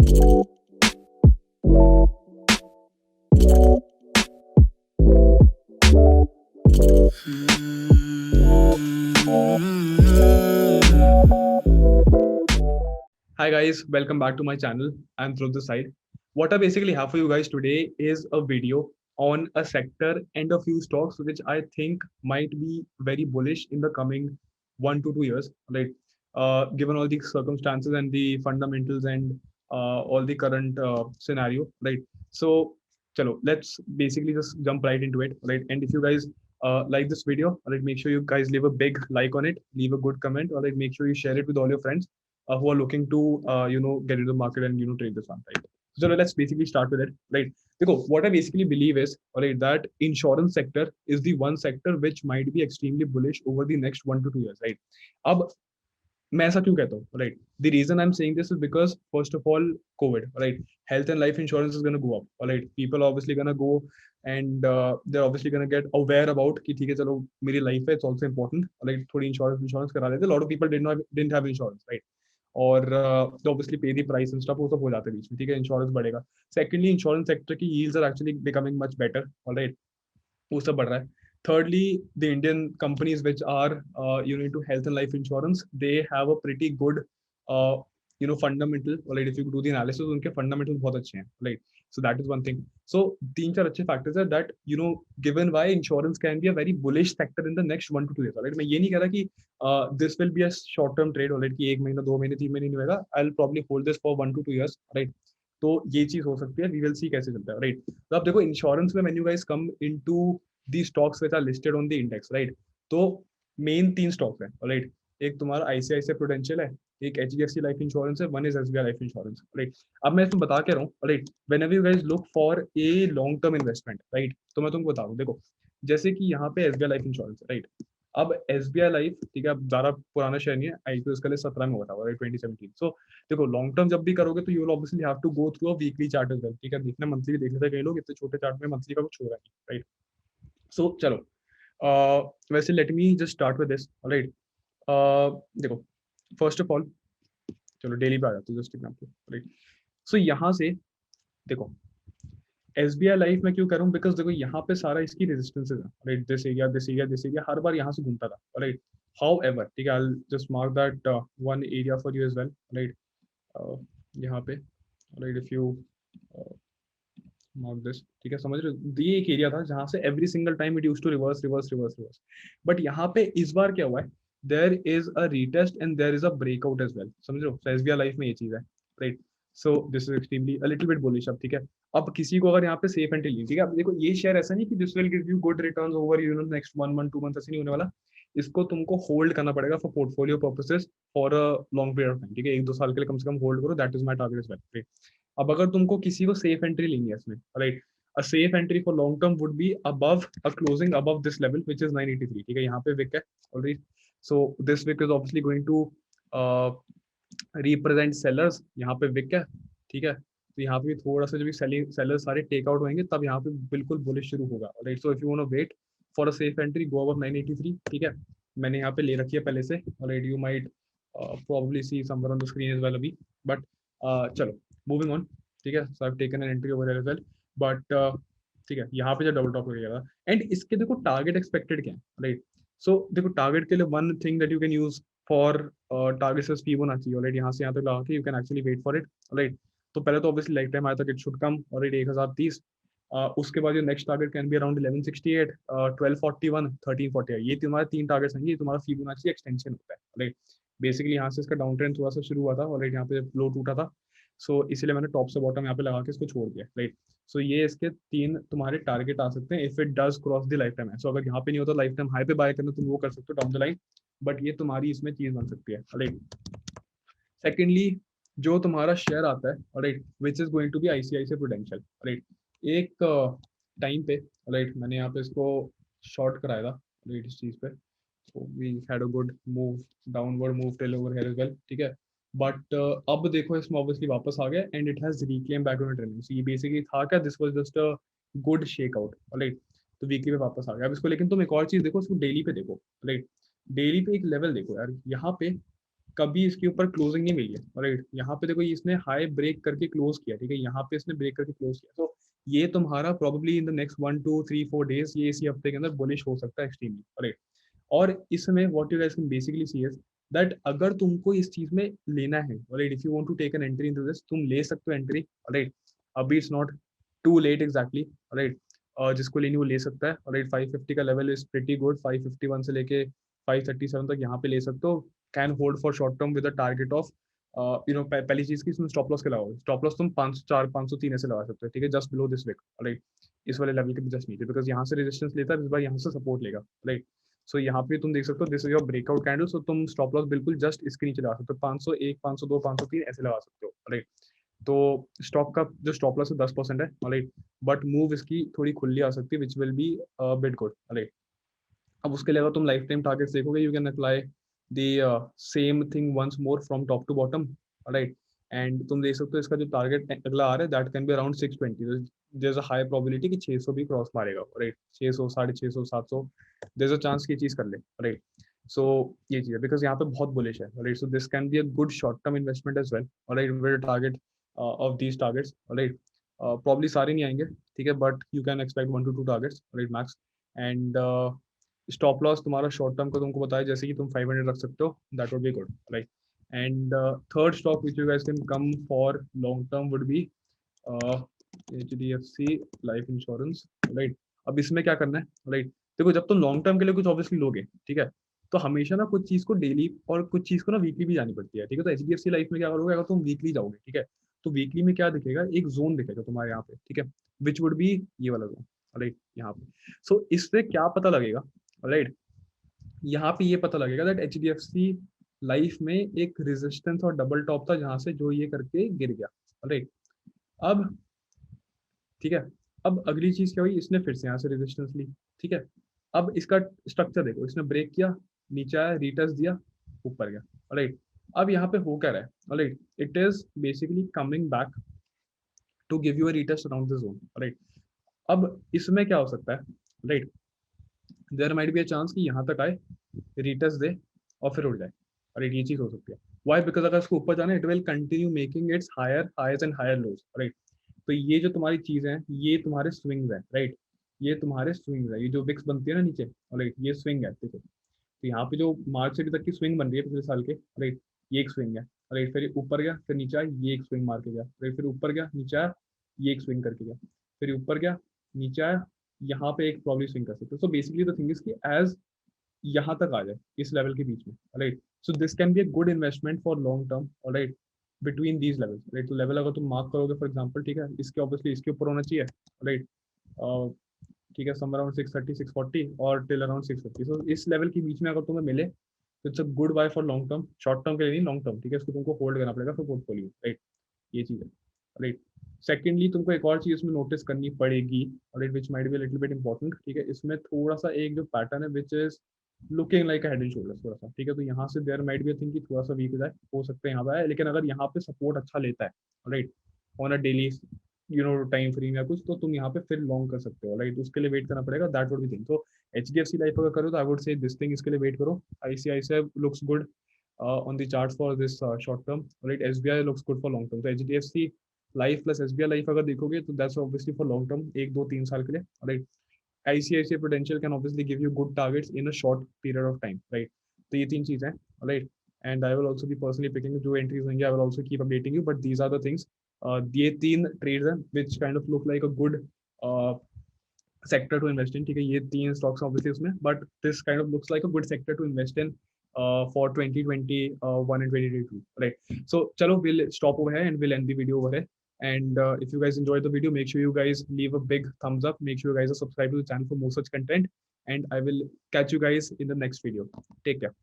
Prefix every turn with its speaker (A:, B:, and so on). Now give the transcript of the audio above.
A: Hi guys, welcome back to my channel. I'm Dhruv this side. What I basically have for you guys today is a video on a sector and a few stocks which I think might be very bullish in the coming 1 to 2 years. Right? Given all the circumstances and the fundamentals and all the current scenario. Right? So, chalo, let's basically just jump right into it. Right? And if you guys like this video, right, make sure you guys leave a big like on it, leave a good comment, or like make sure you share it with all your friends who are looking to get into the market and trade this one, right? So let's basically start with it, right? Because what I basically believe is, right, that insurance sector is the one sector which might be extremely bullish over the next 1 to 2 years, right? अब मैं ऐसा क्यों कहता हूँ, right? The reason I'm saying this is because first of all, COVID, right? Health and life insurance is going to go up, right? People are obviously going to go and they're obviously going to get aware about कि ठीक है चलो मेरी life है, it's also important, like थोड़ी insurance करा लेते. A lot of people didn't have insurance, right? और तो ऑब्वियसली पे दी प्राइस एंड स्टफ वो सब हो जाता है बीच में, ठीक है, इंश्योरेंस बढ़ेगा. सेकंडली इंश्योरेंस सेक्टर की yields are actually becoming much better, alright, वो सब बढ़ रहा है. Thirdly, the Indian companies which are into health and life insurance, they have a pretty good uh, fundamental, right? If you do the analysis, उनके fundamentals बहुत अच्छे हैं, right? So that is one thing. So तीन चार अच्छे factors है that given why insurance can be a very bullish sector in the next 1 to 2 years, right? मैं ये नहीं कह रहा कि this will be a short term trade, right? कि 1 महीना 2 महीने 3 महीने नहीं होगा. I'll probably hold this for 1 to 2 years, right? तो ये चीज हो सकती है, वी विल सी कैसे चलता है, राइट? तो आप देखो इंश्योरेंस में when you guys come into the stocks which are listed on the index, right? तो मेन तीन स्टॉक्स है, राइट? एक तुम्हारा आईसीआईसीआई प्रूडेंशियल है, एक एचडीएफसी लाइफ इंश्योरेंस है, one is SBI life insurance, right? अब मैं इसमें बता के रहा हूँ, right, whenever you guys look for a long term investment, right, तो मैं तुमको बता रहा हूँ, देखो जैसे कि यहाँ पे एसबीआई लाइफ इंश्योरेंस, राइट? अब एसबीआई लाइफ, ठीक है, अब ज्यादा पुराना शेयर नहीं है, आईपीओ इसके लिए 17 में हुआ था, राइट, 2017. सो देखो लॉन्ग टर्म जब भी करोगे तो you will obviously have to go through a weekly chart as well, ठीक है, देखना मंथली भी देख लेते हैं कई लोग, इतने छोटे चार्ट में मंथली का कुछ होगा नहीं, राइट? सो चलो, वैसे let me just start with this, right? देखो फर्स्ट ऑफ ऑल, चलो डेली पे आ जाते हैं जस्ट एग्जांपल, राइट? सो यहाँ से देखो एसबीआई लाइफ में क्यों कर रहा हूँ, बिकॉज देखो यहाँ पे सारा इसकी रेजिस्टेंसेज है, right? This area this area this area, हर बार यहाँ से घूमता था, राइट? हाउ एवर, ठीक है, I just mark that one area for you as well, right? यहाँ पे, right, if you mark this, ठीक है, समझ रहे हो, ये एक एरिया था जहां से every single time it used to reverse reverse reverse reverse. But यहाँ पे इस बार क्या हुआ है, there is a retest and there is a breakout as well, समझ रहे हो? सो एसबीआई लाइफ में ये चीज है, right? So this is extremely a little bit bullish. अब ठीक है, अब किसी को अगर यहाँ पे सेफ एंट्री ली, ठीक है, अब देखो ये शेयर ऐसा नहीं कि this will give you good returns over next 1 month 2 month, ऐसे नहीं होने वाला. इसको तुमको होल्ड करना पड़ेगा for portfolio purposes for a long period of time, ठीक है, 1 2 साल के लिए कम से कम होल्ड करो, that is my target as well. अब अगर तुमको किसी को सेफ एंट्री लेनी है इसमें, right, a safe entry for long term would be above a closing above this level which is 983, ठीक है, यहाँ पे wick है already. So this wick is obviously going to uh, represent sellers, यहाँ पे wick है, ठीक है, तो यहाँ पे भी थोड़ा सा जो भी sellers सारे टेक आउट होंगे तब यहाँ पे बिल्कुल बुलिश शुरू होगा, right? So if you want to wait for a safe entry, go above 983, ठीक है, मैंने यहाँ पे ले रखी है पहले से, right? You might probably see somewhere on the screen as well अभी, but चलो मूविंग ऑन, ठीक है. So I have taken an entry over here as well, but ठीक है, यहाँ पे जो डबल टॉप हो था. एंड इसके देखो टारगेट एक्सपेक्टेड क्या है, राइट? सो देखो टारगेट के लिए one thing that you can use for target से फिबोनाची, राइट, यहाँ से यहाँ तक लगा के you can actually wait for it, right? तो पहले तो ऑब्वियसली लाइफ टाइम आया तक इट शुड कम, राइट, 1030. उसके बाद जो next target can be around 1168, 1241, 1340. ये तुम्हारे तीन टारगेट्स हैं, ये तुम्हारा फिबोनाची एक्सटेंशन होता है, राइट? बेसिकली यहाँ से इसका डाउन ट्रेंड थोड़ा सा शुरू हुआ था, और यहाँ पे लो टूटा था, सो इसीलिए मैंने टॉप से बॉटम यहाँ पे लगा के इसको छोड़ दिया, राइट? सो ये इसके तीन तुम्हारे टारगेट आ सकते हैं if it does cross the life time है. सो अगर यहाँ पे नहीं होता लाइफ टाइम हाई पे बाय करना, तुम वो कर सकते हो डाउन द लाइन, बट ये तुम्हारी इसमें चीज बन सकती है, राइट? सेकेंडली, जो तुम्हारा शेयर आता है, right, which is going to be ICICI Prudential, right? एक टाइम पे, राइट, मैंने यहाँ पे इसको शॉर्ट कराया था, राइट, इस चीज पे. So we had a good move, downward move till over here as well, ठीक है. बट अब देखो इसमें ऑब्वियसली वापस आ गया and it has reclaim back on trending. So ये बेसिकली था क्या, this was just a good shake out, right? तो वीकली पे वापस आ गया. अब इसको लेकिन तुम एक और चीज देखो, इसको डेली पे देखो, राइट? डेली पे एक लेवल देखो यार, यहाँ पे कभी इसके ऊपर क्लोजिंग नहीं मिली है, राइट। यहाँ पे देखो इसने हाई ब्रेक करके क्लोज किया, ठीक है, यहाँ पे इसने ब्रेक करके क्लोज किया, तो ये तुम्हारा probably in the next 1 2 3 4 days ये इसी हफ्ते के अंदर बुलिश हो सकता है एक्सट्रीमली, राइट। और इसमें what you guys can basically see is that अगर तुमको इस चीज में लेना है, right, if you want to take an entry into this, तुम ले सकते हो एंट्री, राइट। अभी it's not too late exactly, right. जिसको लेनी वो ले सकता है, राइट। 550 का लेवल इज प्रीटी गुड, 551 से लेके 537 तक यहाँ पे ले सकते हो। Can hold for short term with a target of पहली चीज की इसमें स्टॉप लॉस के लगाओ, स्टॉप लॉस तुम 504 503 ऐसे लगा सकते हो, ठीक है, just below this wick, right. इस वाले लेवल के जस्ट नीचे, बिकॉज यहाँ से रेजिस्टेंस लेता है, इस बार यहाँ से सपोर्ट लेगा, राइट। सो यहाँ पे तुम देख सकते हो this is your breakout candle, so तुम स्टॉप लॉस बिल्कुल जस्ट इसके नीचे लगा सकते हो, 501 502 503 ऐसे लगा सकते हो, राइट। तो स्टॉक का जो स्टॉप लॉस है 10% है, राइट। बट मूव इसकी थोड़ी खुली आ सकती है which will be bit good, right. अब उसके अलावा तुम लाइफ टाइम टारगेट्स देखोगे, you can apply the same thing once more from top to bottom, right. And तुम देख सकते हो इसका जो टारगेट अगला आ रहा है that can be around 620, there is a high probability कि 600 भी क्रॉस मारेगा, right. 600 650 700 there is a chance की चीज कर ले, राइट। सो ये चीज है बिकॉज यहाँ पे बहुत बुलिश है, right. So this can be a good short term investment as well, right, with target of these targets, right. Probably सारे नहीं आएंगे, ठीक है, but you can expect 1 to 2 targets, right, max. And stop loss तुम्हारा short term का तुमको बताया जैसे कि तुम 500 रख सकते हो, that would be good, right. And third stock which you guys can come for long term would be HDFC life insurance, right. अब इसमें क्या करना है, राइट। देखो जब तुम लॉन्ग टर्म के लिए कुछ ऑब्वियसली लोगे, ठीक है, तो हमेशा ना कुछ चीज को डेली और कुछ चीज को ना वीकली भी जानी पड़ती है, ठीक है। तो HDFC लाइफ में क्या करोगे, अगर तुम वीकली जाओगे, ठीक है, तो वीकली में क्या दिखेगा, एक जोन दिखेगा तुम्हारे यहाँ पे, ठीक है, विच वुड बी ये वाला जोन, राइट, यहाँ पे। सो इससे क्या पता लगेगा, राइट, यहाँ पे ये पता लगेगा दैट HDFC लाइफ में एक रेजिस्टेंस और डबल टॉप था जहां से जो ये करके गिर गया, राइट। अब ठीक है, अब अगली चीज क्या हुई, इसने फिर से यहाँ से रेजिस्टेंस ली, ठीक है। अब इसका स्ट्रक्चर देखो, इसने ब्रेक किया, नीचे आया, रिटर्स दिया, ऊपर गया, राइट। अब यहाँ पे हो क्या रहा है, right, it is basically coming back to give you a retest around the zone, right. अब इसमें क्या हो सकता है, right, there might be a chance कि यहाँ तक आए, रिटेस्ट दे और फिर उड़ जाए, राइट, ये चीज हो सकती है। वाई, बिकॉज अगर इसको ऊपर जाना, it will continue making its higher highs and higher lows, right. तो ये जो तुम्हारी चीज है, ये तुम्हारे स्विंग्स है, राइट, ये तुम्हारे स्विंग्स है, ये जो विक्स बनती है ना नीचे, राइट, ये स्विंग है, देखो। तो यहाँ पे जो मार्च से अभी तक की स्विंग बन रही है पिछले साल के, राइट, ये एक स्विंग है, राइट। फिर ऊपर गया, फिर नीचे आया, ये एक स्विंग मार के गया, राइट। फिर ऊपर गया, नीचे आया, ये एक स्विंग करके गया, फिर ऊपर गया, नीचे आया, यहाँ पे एक प्रॉब्लम स्विंग कर सकते हो। So basically the thing is कि एज यहाँ तक आ जाए इस लेवल के बीच में, right. So this can be a good investment for long term, right, between these levels, right. तो लेवल अगर तुम मार्क करोगे फॉर एग्जांपल, ठीक है, इसके ऑब्वियसली इसके ऊपर होना चाहिए, राइट, ठीक है, समर अराउंड 630 640 और टिल अराउंड 650। सो इस लेवल के बीच में अगर तुम्हें मिले तो it's a good buy for long term, short term के लिए नहीं, लॉन्ग टर्म, ठीक है, इसको तुमको होल्ड करना पड़ेगा फॉर पोर्टफोलियो, राइट, ये चीज है, राइट। सेकेंडली तुमको एक और चीज इसमें नोटिस करनी पड़ेगी, right, which might be little bit important, ठीक है। इसमें थोड़ा सा एक जो पैटर्न है which is looking like head and shoulder थोड़ा सा, ठीक है। तो यहाँ से देयर माइट बी थिंक कि थोड़ा सा वीक हो जाए, हो सकता है यहाँ पे आए, लेकिन अगर यहाँ पे सपोर्ट अच्छा लेता है, right, on a daily time frame या कुछ, तो तुम यहाँ पे फिर लॉन्ग कर सकते हो, राइट। उसके लिए वेट करना पड़ेगा, दैट वुड बी थिंग। तो HDFC लाइफ अगर करो तो I would say this thing, इसके लिए वेट करो। ICICI looks good on the charts for this short term, right? SBI looks good for long term. So HDFC life plus SBI life अगर देखोगे तो that's obviously for long term, 1 2 3 साल के लिए, right. ICICI Prudential can obviously give you good targets in a short period of time, right? तो ये तीन चीजें, right. And I will also be personally picking जो एंट्रीज होंगे, I will also keep updating you, but these are the things. ये तीन trades हैं which kind of look like a good sector to invest in, ठीक है। ये तीन stocks obviously उसमें, but this kind of looks like a good sector to invest in for 2021 and 2022, right? So chalo, we'll stop over here and we'll end the video over here. And if you guys enjoyed the video, make sure you guys leave a big thumbs up, make sure you guys are subscribed to the channel for more such content, and I will catch you guys in the next video. Take care.